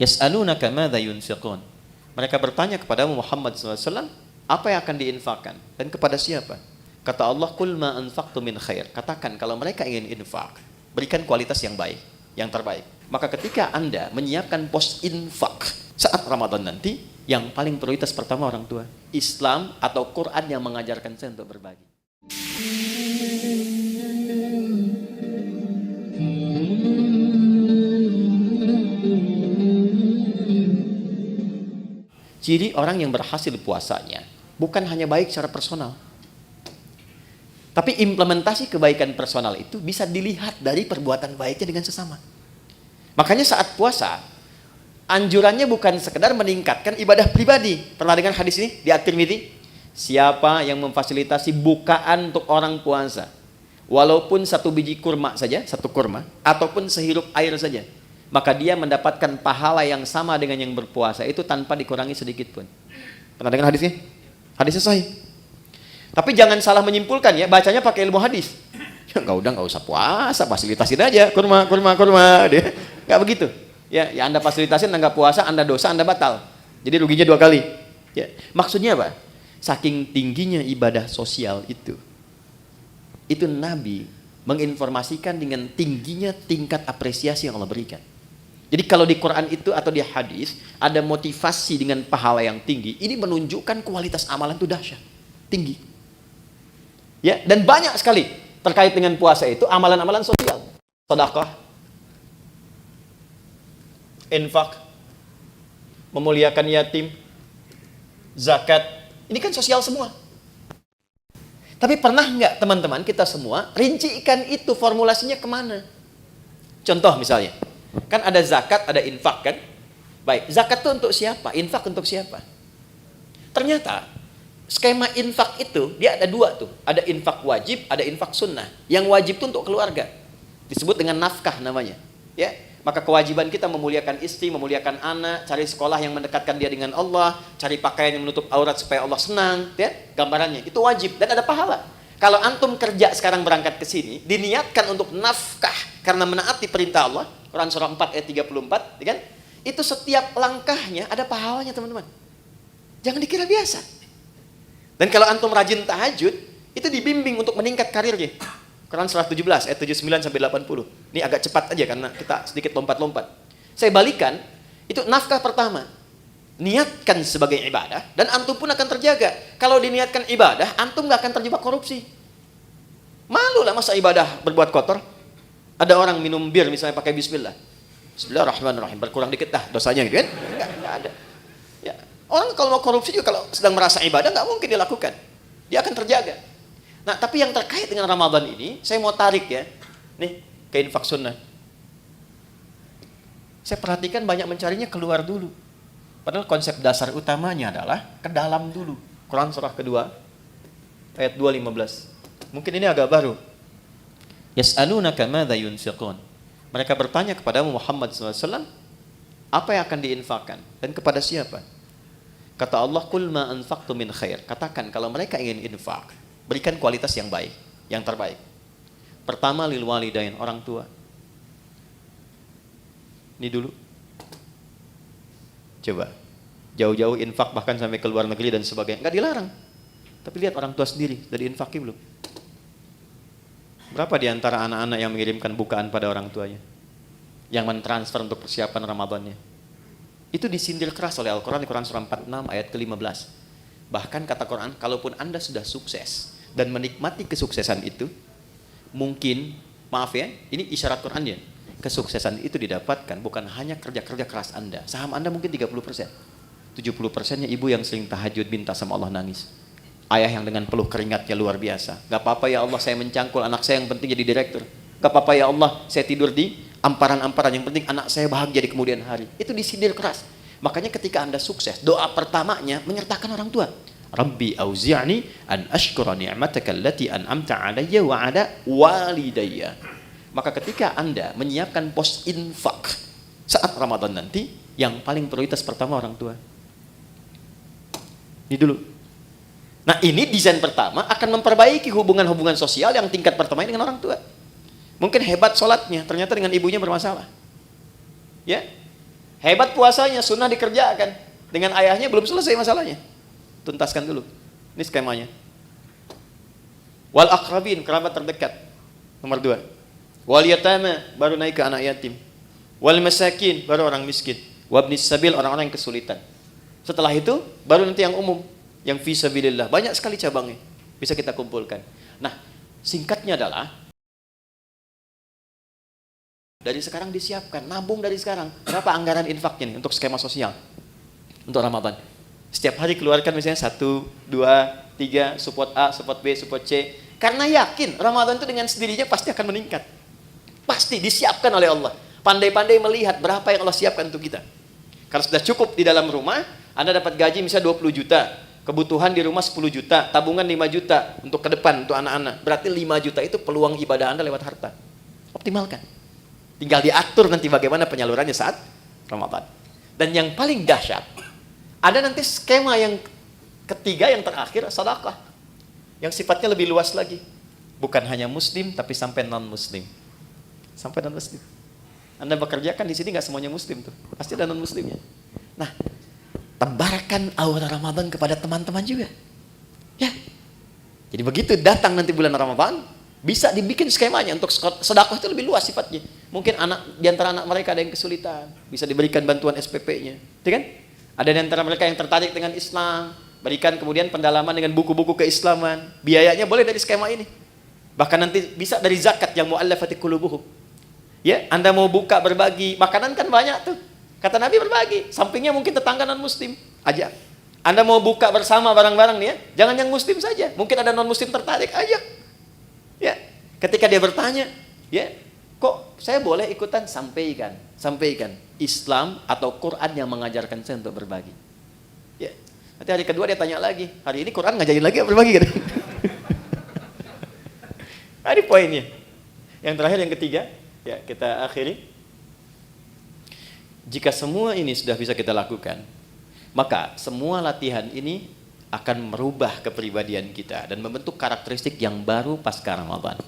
Yas'alunaka madza yunfiqun. Mereka bertanya kepada Muhammad SAW, apa yang akan diinfakkan dan kepada siapa? Kata Allah, qul ma anfaqtum min khair. Katakan kalau mereka ingin infak, berikan kualitas yang baik, yang terbaik. Maka ketika Anda menyiapkan pos infak saat Ramadan nanti, yang paling prioritas pertama orang tua. Islam atau Quran yang mengajarkan saya untuk berbagi. Ciri orang yang berhasil puasanya bukan hanya baik secara personal, tapi implementasi kebaikan personal itu bisa dilihat dari perbuatan baiknya dengan sesama. Makanya saat puasa, anjurannya bukan sekedar meningkatkan ibadah pribadi. Pernah dengar hadis ini di At-Tirmidzi? Siapa yang memfasilitasi bukaan untuk orang puasa, walaupun satu biji kurma saja, satu kurma, ataupun sehirup air saja, maka dia mendapatkan pahala yang sama dengan yang berpuasa itu tanpa dikurangi sedikit pun. Pernah dengar hadisnya? Hadisnya sahih. Tapi jangan salah menyimpulkan ya, bacanya pakai ilmu hadis. Ya nggak usah puasa, fasilitasin aja kurma. Dia nggak begitu. Ya Anda fasilitasin, Anda nggak puasa, Anda dosa, Anda batal. Jadi ruginya 2 kali. Ya, maksudnya apa? Saking tingginya ibadah sosial itu Nabi menginformasikan dengan tingginya tingkat apresiasi yang Allah berikan. Jadi kalau di Quran itu atau di hadis ada motivasi dengan pahala yang tinggi, ini menunjukkan kualitas amalan itu dahsyat, tinggi. Ya, dan banyak sekali terkait dengan puasa itu amalan-amalan sosial, sedekah, infak, memuliakan yatim, zakat. Ini kan sosial semua. Tapi pernah nggak teman-teman kita semua rincikan itu formulasinya kemana? Contoh misalnya, kan ada zakat, ada infak kan? Baik, zakat itu untuk siapa? Infak untuk siapa? Ternyata skema infak itu dia ada 2 tuh. Ada infak wajib, ada infak sunnah. Yang wajib itu untuk keluarga. Disebut dengan nafkah namanya. Ya, maka kewajiban kita memuliakan istri, memuliakan anak, cari sekolah yang mendekatkan dia dengan Allah, cari pakaian yang menutup aurat supaya Allah senang, ya, gambarannya. Itu wajib dan ada pahala. Kalau antum kerja sekarang berangkat ke sini, diniatkan untuk nafkah karena menaati perintah Allah, Quran surah 4 ayat 34, ya kan? Itu setiap langkahnya ada pahalanya, teman-teman. Jangan dikira biasa. Dan kalau antum rajin tahajud, itu dibimbing untuk meningkat karirnya. Quran surah 17 ayat 79 sampai 80. Ini agak cepat aja karena kita sedikit lompat-lompat. Saya balikan, itu nafkah pertama. Niatkan sebagai ibadah dan antum pun akan terjaga. Kalau diniatkan ibadah, antum gak akan terjebak korupsi. Malu lah masa ibadah berbuat kotor. Ada orang minum bir misalnya pakai bismillah. Bismillahirrahmanirrahim, berkurang dikit dah dosanya gitu kan? Enggak ada. Ya, orang kalau mau korupsi juga kalau sedang merasa ibadah gak mungkin dilakukan. Dia akan terjaga. Nah, tapi yang terkait dengan Ramadan ini, saya mau tarik ya, nih ke infak sunnah. Saya perhatikan banyak mencarinya keluar dulu. Padahal konsep dasar utamanya adalah ke dalam dulu. Quran surah kedua, ayat 2:15. Mungkin ini agak baru. Yas'alunaka madza yunfiqun. Mereka bertanya kepada Muhammad SAW, apa yang akan diinfakkan dan kepada siapa? Kata Allah, qul ma anfaqtum min khair. Katakan kalau mereka ingin infak, berikan kualitas yang baik, yang terbaik. Pertama lil walidain, orang tua. Ini dulu. Coba. Jauh-jauh infak bahkan sampai ke luar negeri dan sebagainya. Enggak dilarang. Tapi lihat orang tua sendiri, dari infaki belum? Berapa di antara anak-anak yang mengirimkan bukaan pada orang tuanya? Yang mentransfer untuk persiapan Ramadannya? Itu disindir keras oleh Al-Quran di Quran surah 46 ayat ke-15. Bahkan kata Quran, kalaupun Anda sudah sukses dan menikmati kesuksesan itu, mungkin, maaf ya, ini isyarat Qurannya, kesuksesan itu didapatkan bukan hanya kerja-kerja keras Anda. Saham Anda mungkin 30%. 70%-nya ibu yang sering tahajud minta sama Allah nangis. Ayah yang dengan peluh keringatnya luar biasa. Gak apa-apa ya Allah saya mencangkul anak saya yang penting jadi direktur. Gak apa-apa ya Allah saya tidur di amparan-amparan yang penting anak saya bahagia di kemudian hari. Itu disindir keras. Makanya ketika Anda sukses, doa pertamanya menyertakan orang tua. Rabbi auzi'ni an ashkura ni'mataka allati an'amta 'alayya wa 'ala walidayya. Maka ketika Anda menyiapkan pos infak saat Ramadan nanti, yang paling prioritas pertama orang tua. Ini dulu. Nah, ini desain pertama akan memperbaiki hubungan-hubungan sosial yang tingkat pertama dengan orang tua. Mungkin hebat sholatnya, ternyata dengan ibunya bermasalah. Ya, Hebat puasanya, sunnah dikerjakan. Dengan ayahnya belum selesai masalahnya. Tuntaskan dulu. Ini skemanya. Wal aqrabin, kerabat terdekat. Nomor 2. Wal yatama, baru naik ke anak yatim. Wal masakin, baru orang miskin. Wabnis sabil, orang-orang yang kesulitan. Setelah itu, baru nanti yang umum. Yang fi sabilillah. Banyak sekali cabangnya. Bisa kita kumpulkan. Nah, singkatnya adalah dari sekarang disiapkan, nabung dari sekarang. Berapa anggaran infaknya nih untuk skema sosial? Untuk Ramadan. Setiap hari keluarkan misalnya 1, 2, 3, support A, support B, support C. Karena yakin Ramadan itu dengan sendirinya pasti akan meningkat. Pasti disiapkan oleh Allah. Pandai-pandai melihat berapa yang Allah siapkan untuk kita. Kalau sudah cukup di dalam rumah, Anda dapat gaji misalnya 20 juta. Kebutuhan di rumah 10 juta, tabungan 5 juta untuk ke depan, untuk anak-anak. Berarti 5 juta itu peluang ibadah Anda lewat harta. Optimalkan. Tinggal diatur nanti bagaimana penyalurannya saat Ramadan. Dan yang paling dahsyat, ada nanti skema yang ketiga, yang terakhir, sedekah. Yang sifatnya lebih luas lagi. Bukan hanya muslim, tapi sampai non-muslim. Sampai non-muslim. Anda bekerja kan di sini nggak semuanya muslim tuh. Pasti ada non-muslimnya. Nah, tebarkan aura Ramadan kepada teman-teman juga. Ya. Jadi begitu datang nanti bulan Ramadan, bisa dibikin skemanya untuk sedekah itu lebih luas sifatnya. Mungkin di antara anak mereka ada yang kesulitan, bisa diberikan bantuan SPP-nya, gitu kan? Ada di antara mereka yang tertarik dengan Islam, berikan kemudian pendalaman dengan buku-buku keislaman. Biayanya boleh dari skema ini. Bahkan nanti bisa dari zakat yang mu'allafati qulubuhum. Ya, Anda mau buka berbagi, makanan kan banyak tuh. Kata Nabi berbagi, sampingnya mungkin tetangga non-muslim, ajak. Anda mau buka bersama barang-barang nih ya, jangan yang muslim saja. Mungkin ada non-muslim tertarik, ajak. Ya, ketika dia bertanya, ya, kok saya boleh ikutan? Sampaikan Islam atau Quran yang mengajarkan saya untuk berbagi. Ya, nanti hari kedua dia tanya lagi, hari ini Quran ngajarin lagi berbagi kan? Nah, ini poinnya. Yang terakhir, yang ketiga, ya kita akhiri. Jika semua ini sudah bisa kita lakukan, maka semua latihan ini akan merubah kepribadian kita dan membentuk karakteristik yang baru pasca Ramadan.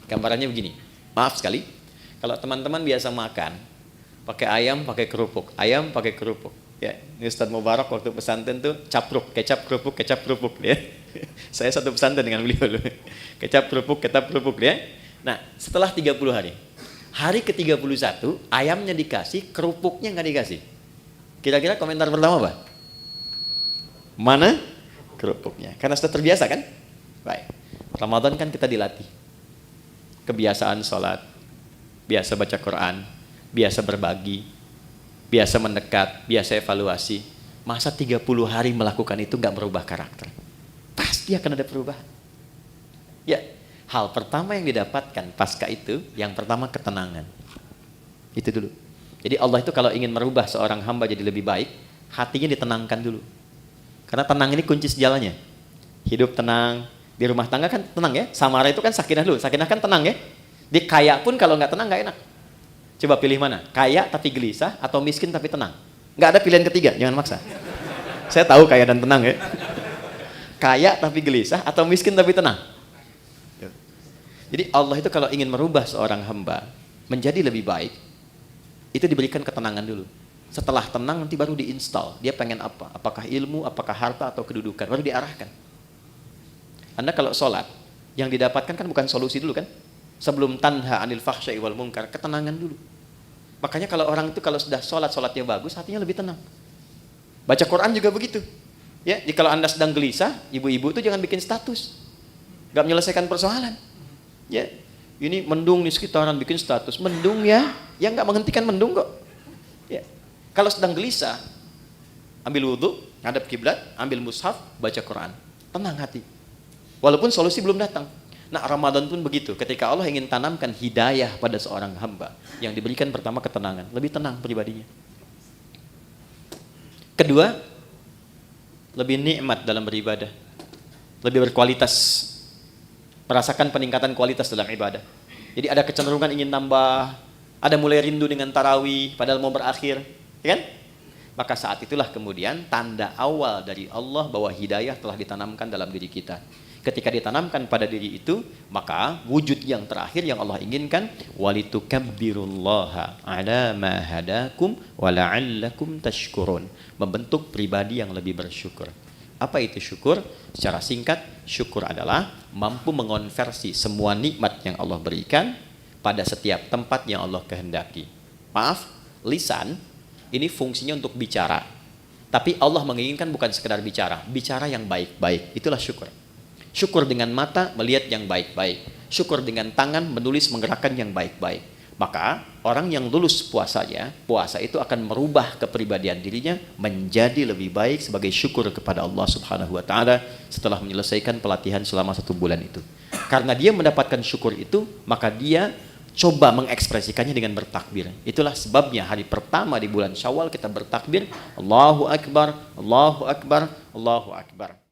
Gambarannya begini, maaf sekali, kalau teman-teman biasa makan, pakai ayam, pakai kerupuk, ya, ini Ustadz Mubarak waktu pesantren tuh capruk, kecap kerupuk, ya. Saya satu pesantren dengan beliau loh. Kecap kerupuk, ya. Nah, setelah 30 hari, hari ke-31, ayamnya dikasih, kerupuknya nggak dikasih. Kira-kira komentar pertama apa? Mana kerupuknya? Karena sudah terbiasa kan? Baik. Ramadan kan kita dilatih. Kebiasaan sholat, biasa baca Quran, biasa berbagi, biasa mendekat, biasa evaluasi. Masa 30 hari melakukan itu nggak merubah karakter? Pasti akan ada perubahan. Ya, hal pertama yang didapatkan pasca itu, yang pertama ketenangan. Itu dulu. Jadi Allah itu kalau ingin merubah seorang hamba jadi lebih baik, hatinya ditenangkan dulu. Karena tenang ini kunci sejalannya. Hidup tenang, di rumah tangga kan tenang ya. Samara itu kan sakinah dulu, sakinah kan tenang ya. Di kaya pun kalau nggak tenang nggak enak. Coba pilih mana? Kaya tapi gelisah atau miskin tapi tenang? Nggak ada pilihan ketiga, jangan maksa. Saya tahu kaya dan tenang ya. Kaya tapi gelisah atau miskin tapi tenang? Jadi Allah itu kalau ingin merubah seorang hamba menjadi lebih baik, itu diberikan ketenangan dulu. Setelah tenang nanti baru diinstal. Dia pengen apa? Apakah ilmu, apakah harta atau kedudukan? Baru diarahkan. Anda kalau sholat, yang didapatkan kan bukan solusi dulu kan? Sebelum tanha anil fahsya'i wal munkar, ketenangan dulu. Makanya kalau orang itu kalau sudah sholatnya bagus, hatinya lebih tenang. Baca Quran juga begitu. Ya, jika Anda sedang gelisah, ibu-ibu itu jangan bikin status. Gak menyelesaikan persoalan. Ya, ini mendung di sekitaran bikin status. Mendung ya, yang gak menghentikan mendung kok. Ya. Kalau sedang gelisah, ambil wudhu, ngadap kiblat, ambil mushaf, baca Quran. Tenang hati. Walaupun solusi belum datang. Nah, Ramadan pun begitu. Ketika Allah ingin tanamkan hidayah pada seorang hamba, yang diberikan pertama ketenangan, lebih tenang pribadinya. Kedua, lebih nikmat dalam beribadah, lebih berkualitas, merasakan peningkatan kualitas dalam ibadah. Jadi ada kecenderungan ingin nambah, ada mulai rindu dengan tarawih, padahal mau berakhir, ya kan? Maka saat itulah kemudian tanda awal dari Allah bahwa hidayah telah ditanamkan dalam diri kita. Ketika ditanamkan pada diri itu, maka wujud yang terakhir yang Allah inginkan, walitukabbirullaha ala ma hadakum wa la'allakum tashkurun. Membentuk pribadi yang lebih bersyukur. Apa itu syukur? Secara singkat, syukur adalah mampu mengonversi semua nikmat yang Allah berikan pada setiap tempat yang Allah kehendaki. Maaf, lisan ini fungsinya untuk bicara. Tapi Allah menginginkan bukan sekedar bicara, bicara yang baik-baik. Itulah syukur. Syukur dengan mata melihat yang baik-baik. Syukur dengan tangan menulis menggerakkan yang baik-baik. Maka orang yang lulus puasanya, puasa itu akan merubah kepribadian dirinya menjadi lebih baik sebagai syukur kepada Allah Subhanahu wa taala setelah menyelesaikan pelatihan selama 1 bulan itu. Karena dia mendapatkan syukur itu, maka dia coba mengekspresikannya dengan bertakbir. Itulah sebabnya hari pertama di bulan Syawal kita bertakbir, Allahu Akbar, Allahu Akbar, Allahu Akbar.